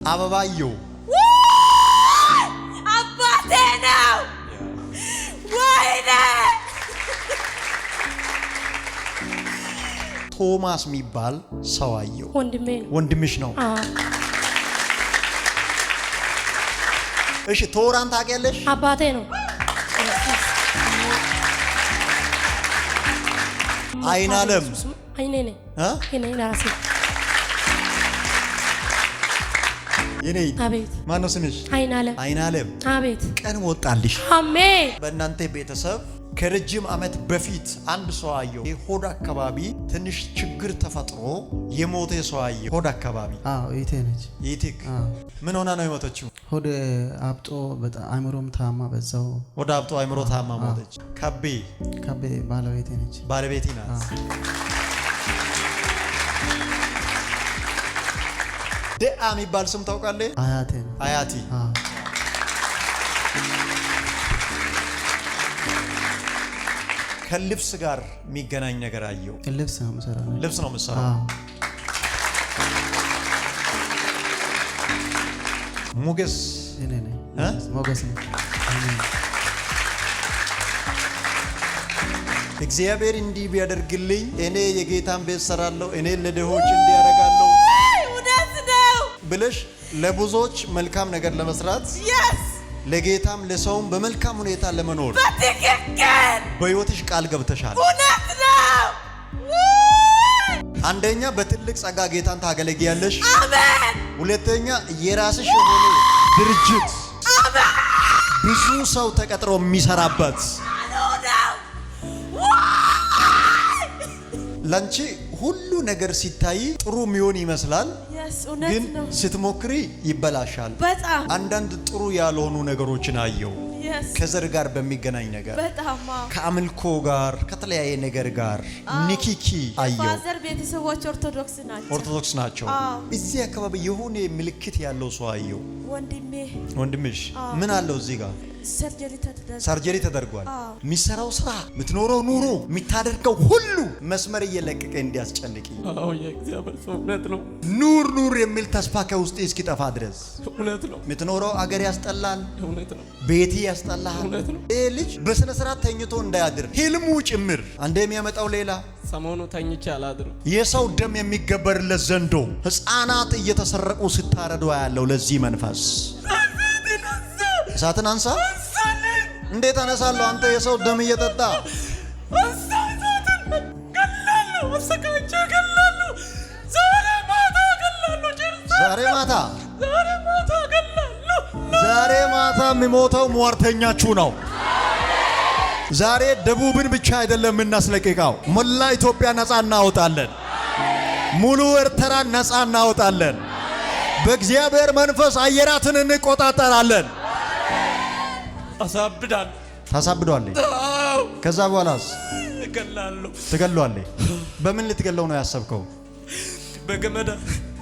አበባየው አባቴ ነው። ወይኔ ቶማስ የሚባል ሰው አየው። ወንድምሽ ነው? እሺ ቶራን ታውቂያለሽ? አባቴ ነው። አይናለም አይኔ ነኝ ራሴ የኔ አቤት። ማን ነው ስምሽ? አይናለም አቤት። ቀን ወጣልሽ። አሜን። በእናንተ ቤተሰብ ከረጅም ዓመት በፊት አንድ ሰው አየው። የሆድ አካባቢ ትንሽ ችግር ተፈጥሮ የሞተ ሰው አየው። ሆድ አካባቢ ይቴ ነች። ይቴክ ምን ሆና ነው የሞተችው? ሆድ አብጦ በጣም አእምሮም ታማ በዛው ሆድ አብጦ አእምሮ ታማ ሞተች። ከቤ ባለቤቴ ነች። ባለቤቴ ናት። ደአ የሚባል ስም ታውቃለህ? አያቲ ከልብስ ጋር የሚገናኝ ነገር አየው። ልብስ ነው የምሰራው። ሞገስ ነው። እግዚአብሔር እንዲህ ቢያደርግልኝ እኔ የጌታን ቤት ሰራለሁ፣ እኔ ለድሆች እንዲያረጋለሁ ብለሽ ለብዙዎች መልካም ነገር ለመስራት ለጌታም ለሰውም በመልካም ሁኔታ ለመኖር በትክክል በሕይወትሽ ቃል ገብተሻል። እውነት ነው። አንደኛ በትልቅ ጸጋ ጌታን ታገለግያለሽ። አሜን። ሁለተኛ የራስሽ የሆነ ድርጅት ብዙ ሰው ተቀጥሮ የሚሰራበት ላንቺ ሁሉ ነገር ሲታይ ጥሩ የሚሆን ይመስላል፣ ግን ስትሞክሪ ይበላሻል። አንዳንድ ጥሩ ያልሆኑ ነገሮችን አየው። ከዘር ጋር በሚገናኝ ነገር፣ ከአምልኮ ጋር፣ ከተለያየ ነገር ጋር ንኪኪ አየው። ፋዘር ቤተሰቦች ኦርቶዶክስ ናቸው። እዚህ አካባቢ የሆነ ምልክት ያለው ሰው አየው። ወንድምሽ ምን አለው እዚህ ጋር? ሰርጀሪ ተደርጓል። የሚሰራው ስራ፣ የምትኖረው ኑሮ፣ የሚታደርገው ሁሉ መስመር እየለቀቀ እንዲያስጨንቅ የእግዚአብሔር ሰው እውነት ነው። ኑር የሚል ተስፋ ከውስጥ እስኪጠፋ ድረስ እውነት ነው። የምትኖረው አገር ያስጠላል፣ እውነት ነው። ቤቲ ያስጠላል። ይሄ ልጅ በስነ ስርዓት ተኝቶ እንዳያድር ህልሙ ጭምር አንደ የሚያመጣው ሌላ። ሰሞኑ ተኝቼ አላድርም። የሰው ደም የሚገበርለት ዘንዶ ህፃናት እየተሰረቁ ስታረዱ ያለው ለዚህ መንፈስ እሳትን አንሳ። እንዴት አነሳለሁ? አንተ የሰው ደም እየጠጣ ዛሬ ማታ የሚሞተው ሟርተኛችሁ ነው። ዛሬ ደቡብን ብቻ አይደለም የምናስለቅቀው፣ ሞላ ኢትዮጵያ ነፃ እናወጣለን። ሙሉ ኤርትራን ነፃ እናወጣለን። በእግዚአብሔር መንፈስ አየራትን እንቆጣጠራለን። ታሳብዳለህ። ከዛ በኋላስ ትገላለህ። በምን ልትገለው ነው ያሰብከው?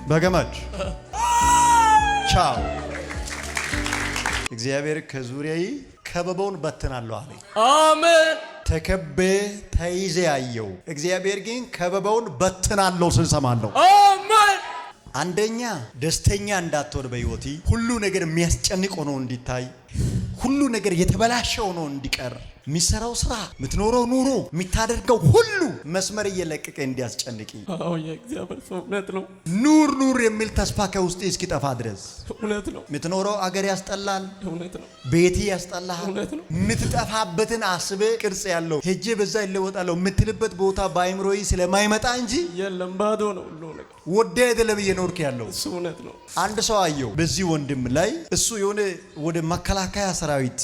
በገመድ። ቻው። እግዚአብሔር ከዙሪያዬ ከበባውን በትናለሁ አለ። አሜን። ተከቤ ተይዘ ያየው እግዚአብሔር ግን ከበባውን በትናለሁ ስንሰማለሁ። አሜን። አንደኛ ደስተኛ እንዳትሆን በሕይወቴ ሁሉ ነገር የሚያስጨንቅ ሆኖ እንዲታይ፣ ሁሉ ነገር የተበላሸ ሆኖ እንዲቀር፣ የሚሰራው ስራ፣ የምትኖረው ኑሮ፣ የሚታደርገው ሁሉ መስመር እየለቀቀ እንዲያስጨንቅ የእግዚአብሔር ሰው እውነት ነው። ኑር የሚል ተስፋ ከውስጥ እስኪጠፋ ድረስ እውነት ነው። የምትኖረው አገር ያስጠላል፣ እውነት ነው። ቤቲ ያስጠላል፣ እውነት ነው። የምትጠፋበትን አስበ ቅርጽ ያለው ሄጄ በዛ ይለወጣለሁ የምትልበት ቦታ በአይምሮዬ ስለማይመጣ እንጂ የለም፣ ባዶ ነው ሁሉ ነገር። ወደ አይደለም እየኖርክ ያለው እሱ እውነት ነው። አንድ ሰው አየው በዚህ ወንድም ላይ እሱ የሆነ ወደ መከላከያ ሰራዊት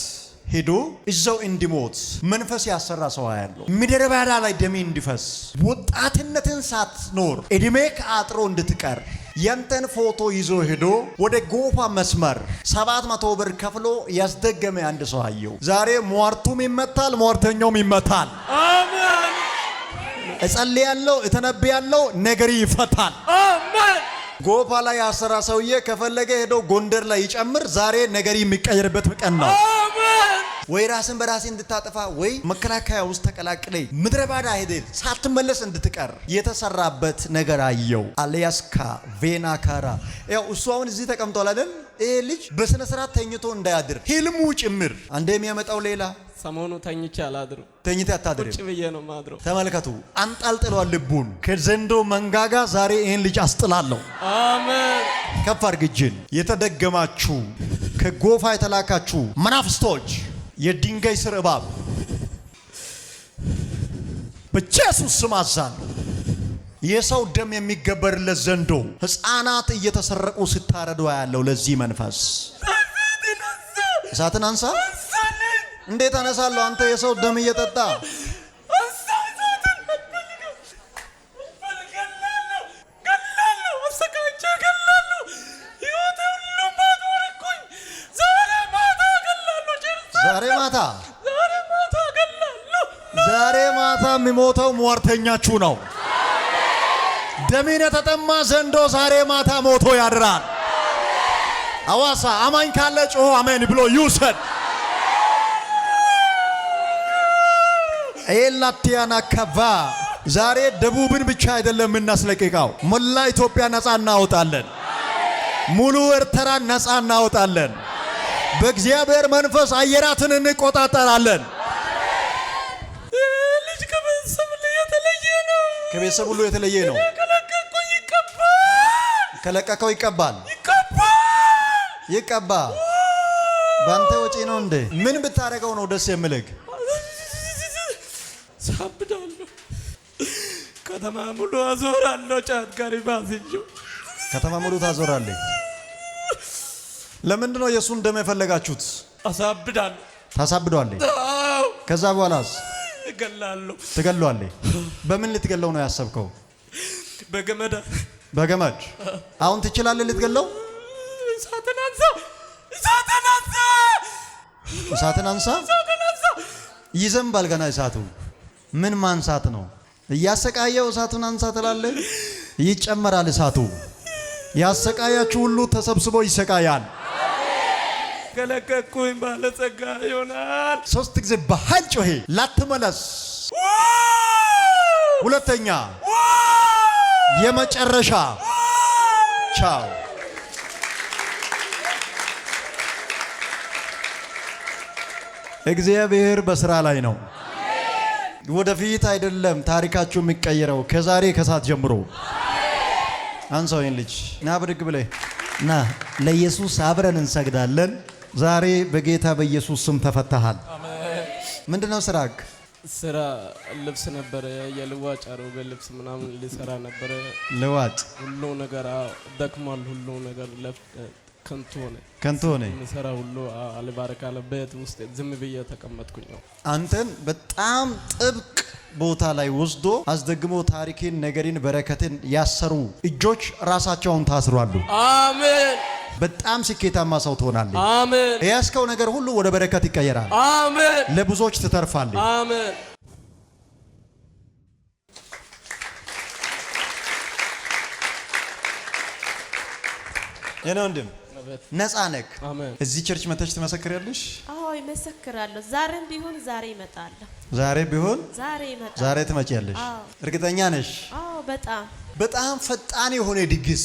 ሄዶ እዛው እንዲሞት መንፈስ ያሰራ ሰው ያለው ምድረ በዳ ላይ ደሜ እንዲፈስ ወጣትነትን ሳትኖር እድሜ ከአጥሮ እንድትቀር ያንተን ፎቶ ይዞ ሄዶ ወደ ጎፋ መስመር 700 ብር ከፍሎ ያስደገመ አንድ ሰው አየው። ዛሬ ሟርቱም ይመታል፣ ሟርተኛውም ይመታል። አሜን። እጸልያለሁ፣ እተነብያለሁ፣ ነገር ይፈታል። አሜን። ጎፋ ላይ ያሰራ ሰውዬ ከፈለገ ሄዶ ጎንደር ላይ ይጨምር። ዛሬ ነገር የሚቀየርበት ቀን ነው። ወይ ራስን በራሴ እንድታጠፋ ወይ መከላከያ ውስጥ ተቀላቅለ ምድረ ባዳ ሄደህ ሳትመለስ እንድትቀር የተሰራበት ነገር አየው። አልያስካ ቬናካራ ያው እሱ አሁን እዚህ ተቀምጧል አይደል? ይሄ ልጅ በስነ ስርዓት ተኝቶ እንዳያድር ህልሙ ጭምር አንዴ የሚያመጣው ሌላ። ሰሞኑ ተኝቼ አላድርም። ተኝቼ አታድርም። ቁጭ ብዬ ነው ማድረው። ተመልከቱ፣ አንጣልጥሏል ልቡን ከዘንዶ መንጋጋ። ዛሬ ይሄን ልጅ አስጥላለሁ። አሜን። ከፍ አድርግ እጅን። የተደገማችሁ ከጎፋ የተላካችሁ መናፍስቶች፣ የድንጋይ ስር እባብ በኢየሱስ ስም አዛለሁ። የሰው ደም የሚገበርለት ዘንዶ ህፃናት እየተሰረቁ ሲታረዱ ያለው ለዚህ መንፈስ እሳትን አንሳ። እንዴት አነሳለሁ? አንተ የሰው ደም እየጠጣ ዛሬ ማታ የሚሞተው ሟርተኛችሁ ነው። ደሜን የተጠማ ዘንዶ ዛሬ ማታ ሞቶ ያድራል። አዋሳ አማኝ ካለ ጮሆ አሜን ብሎ ይውሰድ። ኤላቲያና ከባ ዛሬ ደቡብን ብቻ አይደለም የምናስለቅቀው፣ ሞላ ኢትዮጵያ ነፃ እናወጣለን። ሙሉ ኤርትራ ነፃ እናወጣለን። በእግዚአብሔር መንፈስ አየራትን እንቆጣጠራለን። ልጅ ከቤተሰብ የተለየ ነው። ከቤተሰብ ሁሉ የተለየ ነው። ከለቀቀው ይቀባል። ይቀባ ባንተ ወጪ ነው እንዴ? ምን ብታረገው ነው ደስ የምልህ? ሳብዳለሁ። ከተማ ሙሉ አዞራለሁ። ጫት ጋር ባዝጆ ከተማ ሙሉ ታዞራለህ። ለምንድን ነው የሱን ደም የፈለጋችሁት? አሳብዳለሁ። ታሳብደዋለህ። ከዛ በኋላስ እገላለሁ። ትገለዋለህ። በምን ልትገለው ነው ያሰብከው? በገመድ። በገመድ። አሁን ትችላለህ ልትገለው? እሳትን አንሳ፣ እሳትን አንሳ፣ እሳትን አንሳ። ይዘንባል ገና እሳቱ። ምን ማንሳት ነው? እያሰቃየው እሳቱን አንሳ ትላለህ። ይጨመራል እሳቱ። ያሰቃያችሁ ሁሉ ተሰብስቦ ይሰቃያል። ከለቀቁኝ ባለጸጋ ይሆናል። 3 ጊዜ በኃይል ጮሄ ላትመለስ። ሁለተኛ የመጨረሻ ቻው። እግዚአብሔር በስራ ላይ ነው። ወደፊት አይደለም ታሪካችሁ የሚቀየረው ከዛሬ ከሰዓት ጀምሮ። አንሳው ይሄን ልጅ ና ብድግ ብለህ ና። ለኢየሱስ አብረን እንሰግዳለን። ዛሬ በጌታ በኢየሱስ ስም ተፈታሃል። ምንድነው ስራክ? ስራ ልብስ ነበረ። የልዋጭ አሮጌ ልብስ ምናምን ሊሰራ ነበረ። ልዋጭ ሁሉ ነገር ደክሟል። ሁሉ ነገር ከንቱ ሆነ። ምሰራ ሁሉ አልባረክ አለ። ቤት ውስጥ ዝም ብዬ ተቀመጥኩኝ ነው። አንተን በጣም ጥብቅ ቦታ ላይ ወስዶ አስደግሞ ታሪክን፣ ነገርን፣ በረከትን ያሰሩ እጆች ራሳቸውን ታስሯሉ። አሜን። በጣም ስኬታማ ሰው ትሆናለህ። አሜን። የያዝከው ነገር ሁሉ ወደ በረከት ይቀየራል። አሜን። ለብዙዎች ትተርፋለህ። አሜን። የኔ ወንድም ነፃ ነህ። እዚህ ቸርች መተሽ ትመሰክሪያለሽ? አዎ ይመሰክራለሁ። ዛሬም ቢሆን ዛሬ ይመጣለሁ። ዛሬ ቢሆን ዛሬ ትመጪያለሽ? እርግጠኛ ነሽ? አዎ በጣም ፈጣን የሆነ ድግስ።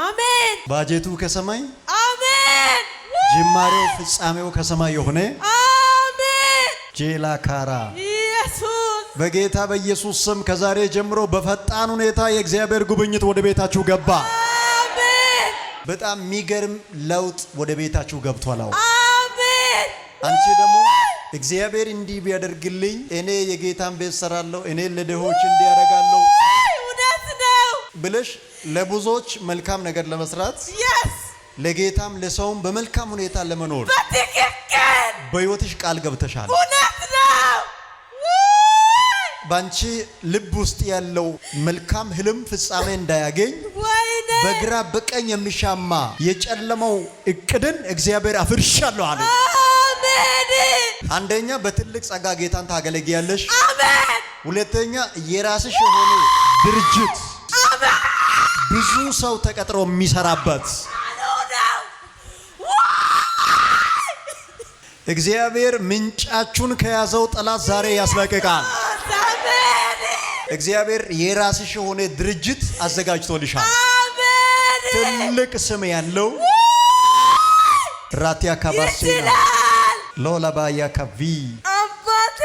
አሜን። ባጀቱ ከሰማይ አሜን። ጅማሬው ፍጻሜው ከሰማይ የሆነ አሜን። ጄላ ካራ ኢየሱስ በጌታ በኢየሱስ ስም ከዛሬ ጀምሮ በፈጣን ሁኔታ የእግዚአብሔር ጉብኝት ወደ ቤታችሁ ገባ። አሜን። በጣም የሚገርም ለውጥ ወደ ቤታችሁ ገብቷል። አሜን። አንቺ ደግሞ እግዚአብሔር እንዲህ ቢያደርግልኝ እኔ የጌታን ቤት ሰራለሁ፣ እኔ ለድሆች እንዲያረጋለሁ ብለሽ ለብዙዎች መልካም ነገር ለመስራት ለጌታም ለሰውም በመልካም ሁኔታ ለመኖር በትክክል በሕይወትሽ ቃል ገብተሻል። እውነት ነው። ባንቺ ልብ ውስጥ ያለው መልካም ህልም ፍጻሜ እንዳያገኝ በግራ በቀኝ የሚሻማ የጨለመው እቅድን እግዚአብሔር አፍርሻለሁ አለ። አሜን። አንደኛ በትልቅ ጸጋ ጌታን ታገለግያለሽ። አሜን። ሁለተኛ የራስሽ የሆነ ድርጅት ብዙ ሰው ተቀጥሮ የሚሰራበት እግዚአብሔር ምንጫችሁን ከያዘው ጠላት ዛሬ ያስለቅቃል። እግዚአብሔር የራስሽ የሆነ ድርጅት አዘጋጅቶልሻል። ትልቅ ስም ያለው ራቲያ ካባሲና ሎላባያ ካቪ አባቴ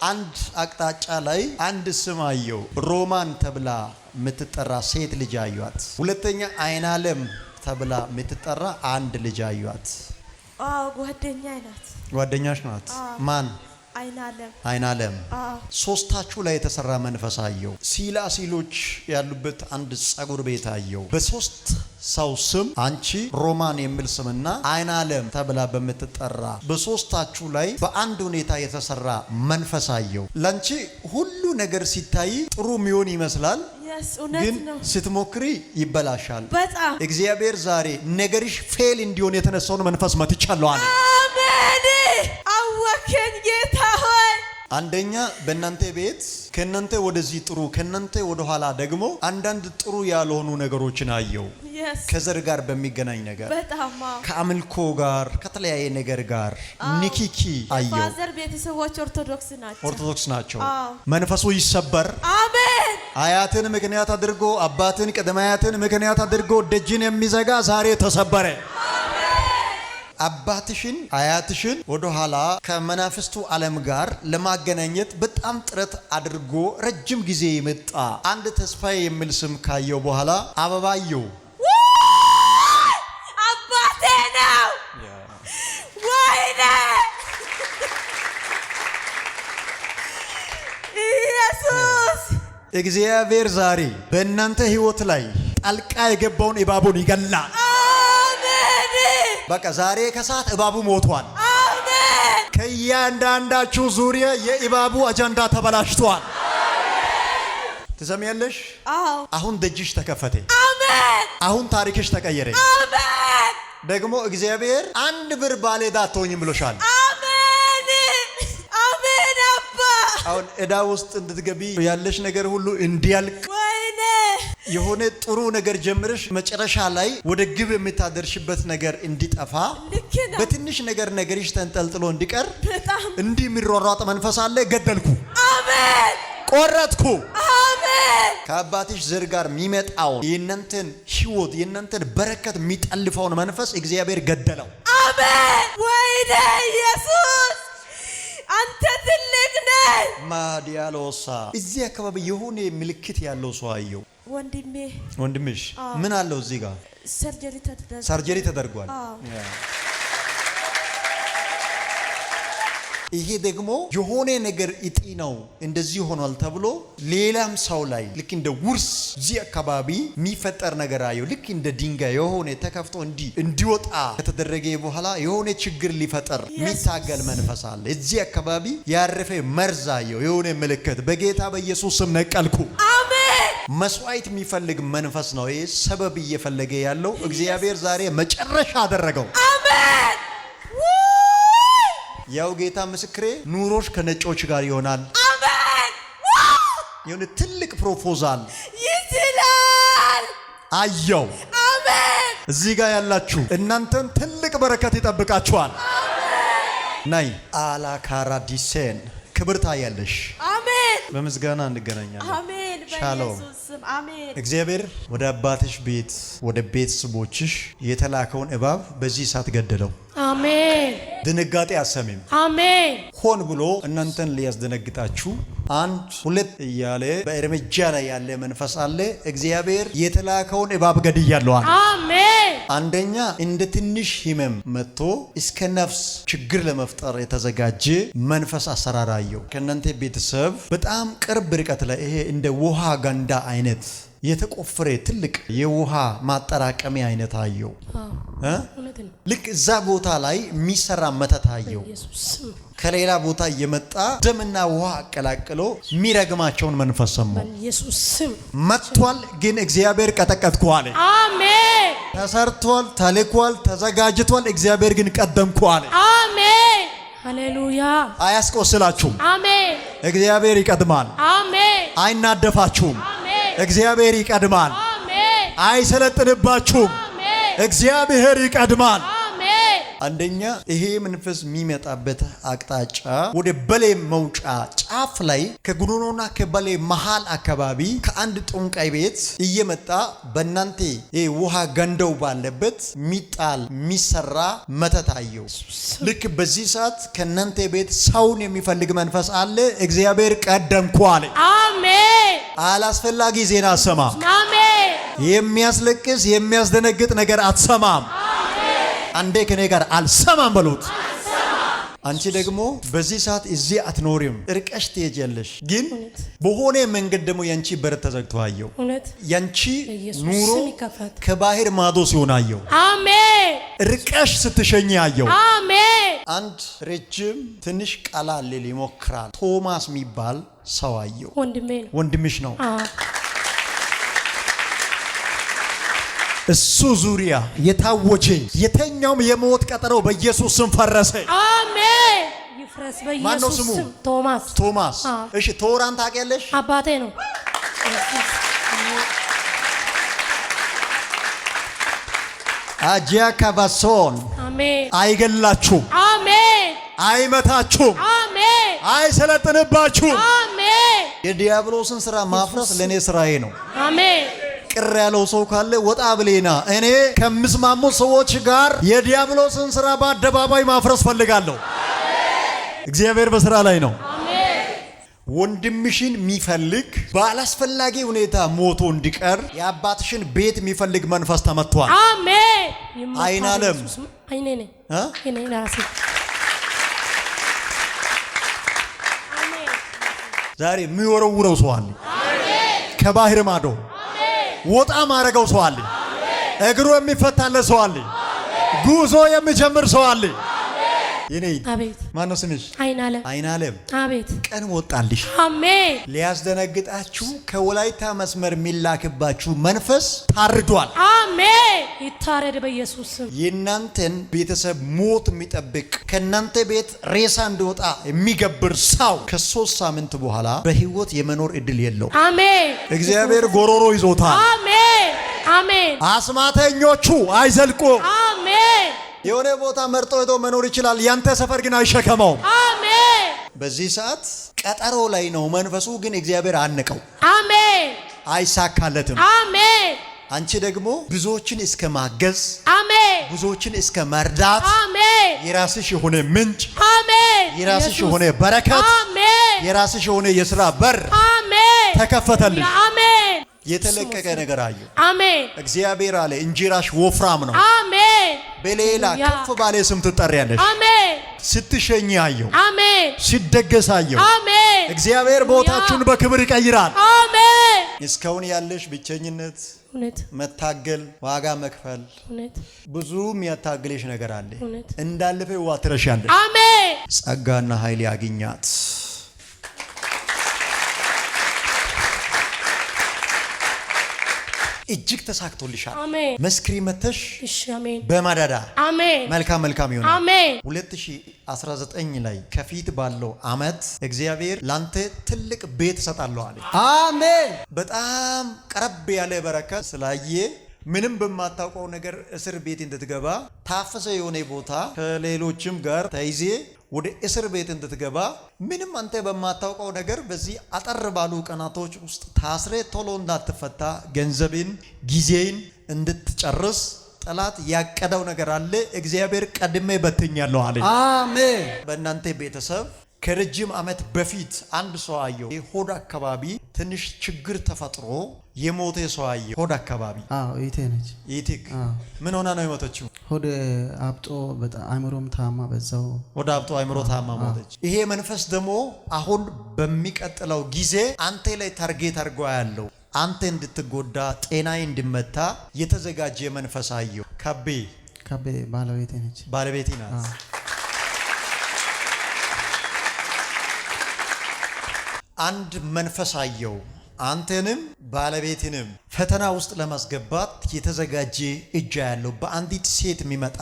አንድ አቅጣጫ ላይ አንድ ስም አየው። ሮማን ተብላ የምትጠራ ሴት ልጅ አዩአት። ሁለተኛ አይናለም ተብላ የምትጠራ አንድ ልጅ አዩአት። ጓደኛሽ ናት። ማን? አይናለም። ሶስታችሁ ላይ የተሰራ መንፈስ አየው። ሲሎች ያሉበት አንድ ጸጉር ቤት አየው። በሶስት ሰው ስም አንቺ ሮማን የሚል ስምና አይናለም ተብላ በምትጠራ በሶስታችሁ ላይ በአንድ ሁኔታ የተሰራ መንፈስ አየው። ላንቺ ሁሉ ነገር ሲታይ ጥሩ የሚሆን ይመስላል፣ ግን ስትሞክሪ ይበላሻል። በጣም እግዚአብሔር ዛሬ ነገርሽ ፌል እንዲሆን የተነሳውን መንፈስ መትቻለሁ አለ። አሜን። አወከኝ ጌታ ሆይ። አንደኛ በእናንተ ቤት ከእናንተ ወደዚህ ጥሩ ከእናንተ ወደ ኋላ ደግሞ አንዳንድ ጥሩ ያልሆኑ ነገሮችን አየው። ከዘር ጋር በሚገናኝ ነገር ከአምልኮ ጋር ከተለያየ ነገር ጋር ንኪኪ አየው። ፋዘር ቤተሰቦች ኦርቶዶክስ ናቸው። መንፈሱ ይሰበር። አሜን። አያትን ምክንያት አድርጎ አባትን ቅድመ አያትን ምክንያት አድርጎ ደጅን የሚዘጋ ዛሬ ተሰበረ። አባትሽን አያትሽን ወደ ኋላ ከመናፍስቱ ዓለም ጋር ለማገናኘት በጣም ጥረት አድርጎ ረጅም ጊዜ የመጣ አንድ ተስፋዬ የሚል ስም ካየው በኋላ አበባየው አባቴ ነው። ወይኔ ኢየሱስ! እግዚአብሔር ዛሬ በእናንተ ሕይወት ላይ ጣልቃ የገባውን እባቡን ይገላል። በቃ ዛሬ ከሰዓት እባቡ ሞቷል። አሜን። ከእያንዳንዳችሁ ዙሪያ የእባቡ አጀንዳ ተበላሽቷል። ትሰሚያለሽ? አዎ። አሁን ደጅሽ ተከፈተ። አሜን። አሁን ታሪክሽ ተቀየረ። አሜን። ደግሞ እግዚአብሔር አንድ ብር ባለዕዳ አትሆኝም ብሎሻል። አሜን። አሜን። አባ አሁን ዕዳ ውስጥ እንድትገቢ ያለሽ ነገር ሁሉ እንዲያልቅ የሆነ ጥሩ ነገር ጀምረሽ መጨረሻ ላይ ወደ ግብ የምታደርሽበት ነገር እንዲጠፋ በትንሽ ነገር ነገርሽ ተንጠልጥሎ እንዲቀር እንዲህ የሚሯሯጥ መንፈስ አለ። ገደልኩ። አሜን። ቆረጥኩ። አሜን። ከአባትሽ ዘር ጋር የሚመጣው የእናንተን ሕይወት የእናንተን በረከት የሚጠልፈውን መንፈስ እግዚአብሔር ገደለው። አሜን። ወይኔ ኢየሱስ! አንተ ትልቅ ነህ። ማዲያሎሳ እዚህ አካባቢ የሆነ ምልክት ያለው ሰው አየው። ወንድምሽ ምን አለው? እዚህ ጋር ሰርጀሪ ተደርጓል። ይሄ ደግሞ የሆነ ነገር እጢ ነው እንደዚህ ሆኗል ተብሎ ሌላም ሰው ላይ ልክ እንደ ውርስ እዚህ አካባቢ የሚፈጠር ነገር አየው። ልክ እንደ ድንጋይ የሆነ ተከፍቶ እንዲወጣ ከተደረገ በኋላ የሆነ ችግር ሊፈጠር የሚታገል መንፈስ አለ። እዚህ አካባቢ ያረፈ መርዝ አየው። የሆነ ምልክት በጌታ በኢየሱስ ስም ነቀልኩ። መስዋዕት የሚፈልግ መንፈስ ነው። ይሄ ሰበብ እየፈለገ ያለው እግዚአብሔር ዛሬ መጨረሻ አደረገው። አሜን። ያው ጌታ ምስክሬ ኑሮሽ ከነጮች ጋር ይሆናል። አሜን። የሆነ ትልቅ ፕሮፖዛል ይችላል አየው። አሜን። እዚህ ጋር ያላችሁ እናንተን ትልቅ በረከት ይጠብቃችኋል። አሜን። ናይ አላካራዲሴን ክብር ታያለሽ። አሜን። በምስጋና እንገናኛለን። አሜን። ሻሎም። አሜን። እግዚአብሔር ወደ አባትሽ ቤት ወደ ቤተሰቦችሽ የተላከውን እባብ በዚህ ሰዓት ገደለው። አሜን። ድንጋጤ አሰሚም። አሜን። ሆን ብሎ እናንተን ሊያስደነግጣችሁ አንድ ሁለት እያለ በእርምጃ ላይ ያለ መንፈስ አለ። እግዚአብሔር የተላከውን እባብ ገድያለሁ። አሜን። አንደኛ እንደ ትንሽ ህመም መጥቶ እስከ ነፍስ ችግር ለመፍጠር የተዘጋጀ መንፈስ አሰራራየው። ከእናንተ ቤተሰብ በጣም ቅርብ ርቀት ላይ ይሄ እንደ ውሃ ገንዳ አይነት የተቆፈረ ትልቅ የውሃ ማጠራቀሚያ አይነት አየው። ልክ እዛ ቦታ ላይ የሚሰራ መተት አየው። ከሌላ ቦታ እየመጣ ደምና ውሃ አቀላቅሎ የሚረግማቸውን መንፈስ ሰማው። ኢየሱስ ስም መጥቷል። ግን እግዚአብሔር ቀጠቀጥኩ አለ። አሜን። ተሰርቷል፣ ተልኳል፣ ተዘጋጅቷል። እግዚአብሔር ግን ቀደምኩ አለ። አሜን። ሃሌሉያ። አያስቆስላችሁም። አሜን። እግዚአብሔር ይቀድማል። አሜን። አይናደፋችሁም። እግዚአብሔር ይቀድማል። አሜን። አይሰለጥንባችሁም። አሜን። እግዚአብሔር ይቀድማል። አሜን። አንደኛ ይሄ መንፈስ የሚመጣበት አቅጣጫ ወደ በሌ መውጫ ጫፍ ላይ ከጉኖኖና ከበሌ መሃል አካባቢ ከአንድ ጦንቃይ ቤት እየመጣ በእናንተ ይሄ ውሃ ገንደው ባለበት ሚጣል ሚሰራ መተታየው። ልክ በዚህ ሰዓት ከእናንተ ቤት ሰውን የሚፈልግ መንፈስ አለ። እግዚአብሔር ቀደምኩ አለ። አሜን። አላስፈላጊ ዜና አትሰማም። አሜን። የሚያስለቅስ የሚያስደነግጥ ነገር አትሰማም። አንዴ ከኔ ጋር አልሰማም በሉት። አንቺ ደግሞ በዚህ ሰዓት እዚህ አትኖሪም፣ እርቀሽ ትሄጃለሽ። ግን በሆነ መንገድ ደግሞ ያንቺ በር ተዘግቶ አየው። ያንቺ ኑሮ ከባህር ማዶ ሲሆን አየው። አሜን። እርቀሽ ስትሸኝ አየው። አሜን። አንድ ረጅም ትንሽ ቀላል ሊሞክራል ቶማስ የሚባል ሰው አየው። ወንድምሽ ነው። እሱ ዙሪያ የታወጀ የተኛውም የሞት ቀጠሮ በኢየሱስ ስም ፈረሰ። አሜን። ይፍረስ በኢየሱስ ስም። ቶማስ። እሺ ቶራን ታውቂያለሽ? አባቴ ነው። አጂያ ካባሶን። አሜን። አይገላችሁም። አሜን። አይመታችሁም። አሜን። አይሰለጥንባችሁም። አሜን። የዲያብሎስን ስራ ማፍረስ ለኔ ስራዬ ነው። አሜን። ቅር ያለው ሰው ካለ ወጣ ብሌና እኔ ከምስማሙ ሰዎች ጋር የዲያብሎስን ስራ በአደባባይ ማፍረስ ፈልጋለሁ። እግዚአብሔር በስራ ላይ ነው። ወንድምሽን የሚፈልግ ባላስፈላጊ ሁኔታ ሞቶ እንዲቀር የአባትሽን ቤት የሚፈልግ መንፈስ ተመቷል። አሜን። አይናለም ዛሬ የሚወረውረው ሰው አለ ከባህር ማዶ ወጣ ማረገው ሰው አለ። እግሩ የሚፈታለት ሰው አለ። ጉዞ የሚጀምር ሰው አለ። የኔ አቤት። ማን ነው ስምሽ? አይናለም። አቤት። ቀን ወጣልሽ። አሜን። ሊያስደነግጣችሁ ከወላይታ መስመር የሚላክባችሁ መንፈስ ታርዷል። አሜን። ይታረድ በኢየሱስ ስም። የእናንተን ቤተሰብ ሞት የሚጠብቅ ከእናንተ ቤት ሬሳ እንዲወጣ የሚገብር ሰው ከ3 ሳምንት በኋላ በህይወት የመኖር እድል የለው። አሜን። እግዚአብሔር ጎሮሮ ይዞታል። አሜን። አሜን። አስማተኞቹ አይዘልቁ። አሜን። የሆነ ቦታ መርጦ ሄዶ መኖር ይችላል። ያንተ ሰፈር ግን አይሸከመውም። አሜን። በዚህ ሰዓት ቀጠሮ ላይ ነው መንፈሱ፣ ግን እግዚአብሔር አንቀው። አሜን። አይሳካለትም። አሜን። አንቺ ደግሞ ብዙዎችን እስከ ማገዝ፣ አሜን፣ ብዙዎችን እስከ መርዳት፣ አሜን፣ የራስሽ የሆነ ምንጭ፣ አሜን፣ የራስሽ የሆነ በረከት፣ አሜን፣ የራስሽ የሆነ የሥራ በር፣ አሜን፣ ተከፈተልሽ። አሜን። የተለቀቀ ነገር አየሁ። አሜን። እግዚአብሔር አለ እንጀራሽ ወፍራም ነው። አሜን። በሌላ ከፍ ባለ ስም ትጠሪያለሽ። አሜን። ስትሸኝ አየሁ። አሜን። ሲደገስ አየሁ። አሜን። እግዚአብሔር ቦታችሁን በክብር ይቀይራል። አሜን። እስካሁን ያለሽ ብቸኝነት፣ መታገል፣ ዋጋ መክፈል፣ ብዙ የሚያታግልሽ ነገር አለ። እንዳለፈ ዋትረሻለሽ። አሜን። ጸጋና ኃይል ያገኛት። እጅግ ተሳክቶልሻል። አሜን። መስክሪ መተሽ። እሺ። አሜን። በማዳዳ አሜን። መልካም ይሆናል። አሜን። 2019 ላይ ከፊት ባለው አመት እግዚአብሔር ላንተ ትልቅ ቤት ሰጣለሁ አለ። አሜን። በጣም ቀረብ ያለ በረከት ስላየ ምንም በማታውቀው ነገር እስር ቤት እንድትገባ ታፈሰ የሆነ ቦታ ከሌሎችም ጋር ተይዜ ወደ እስር ቤት እንድትገባ ምንም አንተ በማታውቀው ነገር በዚህ አጠር ባሉ ቀናቶች ውስጥ ታስረ ቶሎ እንዳትፈታ ገንዘብን ጊዜን እንድትጨርስ ጠላት ያቀደው ነገር አለ። እግዚአብሔር ቀድሜ በትኛለሁ አለ። አሜን። በእናንተ ቤተሰብ ከረጅም ዓመት በፊት አንድ ሰው አየው። ሆድ አካባቢ ትንሽ ችግር ተፈጥሮ የሞተ ሰው አየው። ሆድ አካባቢ ይቴ ነች። ይቴክ ምን ሆና ነው የሞተችው? ሆድ አብጦ በጣም አእምሮም ታማ በዛው ሆድ አብጦ አእምሮ ታማ ሞተች። ይሄ መንፈስ ደግሞ አሁን በሚቀጥለው ጊዜ አንተ ላይ ታርጌት አድርጎ ያለው አንተ እንድትጎዳ ጤናዬ እንድመታ የተዘጋጀ መንፈስ አየው። ከቤ ባለቤቴ ነች። ባለቤቴ ናት። አንድ መንፈስ አየው። አንተንም ባለቤትንም ፈተና ውስጥ ለማስገባት የተዘጋጀ እጅ ያለው በአንዲት ሴት የሚመጣ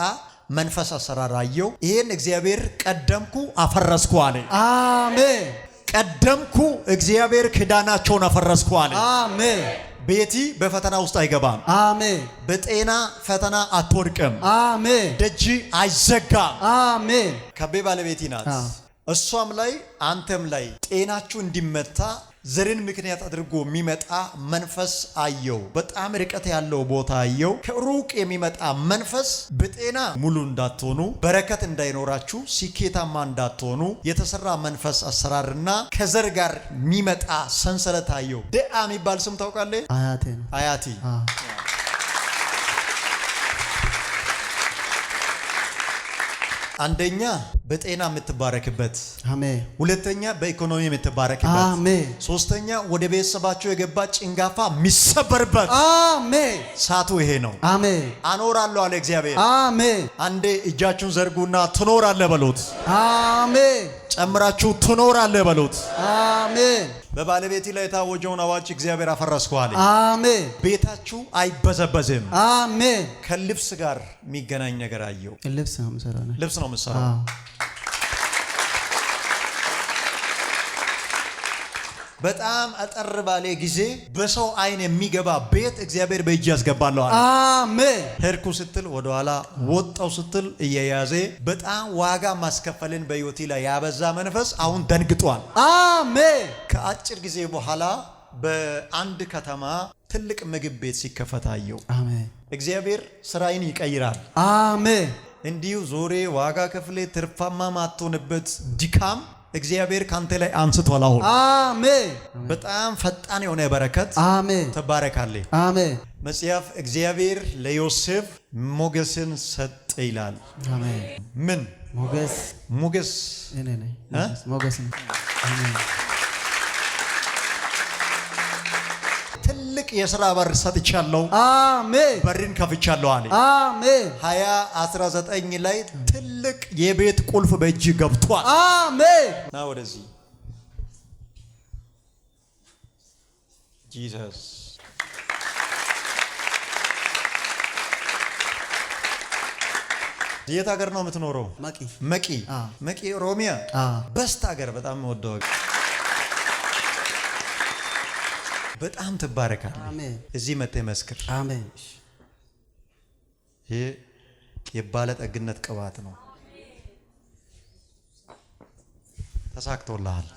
መንፈስ አሰራር አየው። ይሄን እግዚአብሔር ቀደምኩ አፈረስኩ አለ። አሜን። ቀደምኩ እግዚአብሔር ክዳናቸውን አፈረስኩ አለ። አሜን። ቤቲ በፈተና ውስጥ አይገባም። አሜን። በጤና ፈተና አትወድቅም። አሜን። ደጅ አይዘጋም። አሜን። ከቤ ባለቤቲ ናት። እሷም ላይ አንተም ላይ ጤናችሁ እንዲመታ ዘርን ምክንያት አድርጎ የሚመጣ መንፈስ አየው። በጣም ርቀት ያለው ቦታ አየው። ከሩቅ የሚመጣ መንፈስ በጤና ሙሉ እንዳትሆኑ፣ በረከት እንዳይኖራችሁ፣ ስኬታማ እንዳትሆኑ የተሰራ መንፈስ አሰራርና ከዘር ጋር የሚመጣ ሰንሰለት አየው። ደአ የሚባል ስም ታውቃለህ? አያቴ ነው። አያቲ አንደኛ በጤና የምትባረክበት፣ አሜን። ሁለተኛ በኢኮኖሚ የምትባረክበት፣ አሜን። ሶስተኛ ወደ ቤተሰባቸው የገባ ጭንጋፋ የሚሰበርበት፣ አሜን። ሳቱ ይሄ ነው። አሜን። አኖራለሁ አለ እግዚአብሔር። አሜን። አንዴ እጃችሁን ዘርጉና ትኖራለህ በሉት። አሜን። ጨምራችሁ ትኖራለህ በሉት። አሜን። በባለቤቴ ላይ የታወጀውን አዋጅ እግዚአብሔር አፈረስኩ አለ። አሜን። ቤታችሁ አይበዘበዝም። አሜን። ከልብስ ጋር የሚገናኝ ነገር አየው። ልብስ ነው የምሰራው። ልብስ ነው የምሰራው። በጣም አጠር ባለ ጊዜ በሰው አይን የሚገባ ቤት እግዚአብሔር በእጅ ያስገባለሁ አለ። አሜን። ሄድኩ ስትል ወደኋላ ወጣው ስትል እየያዘ በጣም ዋጋ ማስከፈልን በህይወቴ ላይ ያበዛ መንፈስ አሁን ደንግጧል። አሜን። ከአጭር ጊዜ በኋላ በአንድ ከተማ ትልቅ ምግብ ቤት ሲከፈት አየው። አሜን። እግዚአብሔር ስራዬን ይቀይራል። አሜን። እንዲሁ ዞሬ ዋጋ ከፍሌ ትርፋማ ማትሆንበት ድካም እግዚአብሔር ካንተ ላይ አንስቷል። አሁን አሜን። በጣም ፈጣን የሆነ በረከት አሜን። ተባረካለህ። አሜን። መጽሐፍ እግዚአብሔር ለዮሴፍ ሞገስን ሰጠ ይላል። አሜን። ምን ሞገስ እኔ ነኝ። ሞገስ ነው። አሜን። ትልቅ የሥራ በር ሰጥቻለሁ። አሜን። በርን ከፍቻለሁ አለ። አሜን። 2019 ላይ ትልቅ የቤት ቁልፍ በእጅ ገብቷል። አሜን። ና ወደዚህ ጂሰስ። የት ሀገር ነው የምትኖረው? መቂ ኦሮሚያ። በስት ሀገር በጣም ወደው በጣም ትባረካለህ። አሜን። እዚህ መጥተህ መስክር። አሜን። ይሄ የባለጠግነት ቅባት ነው። ተሳክቶልሃል።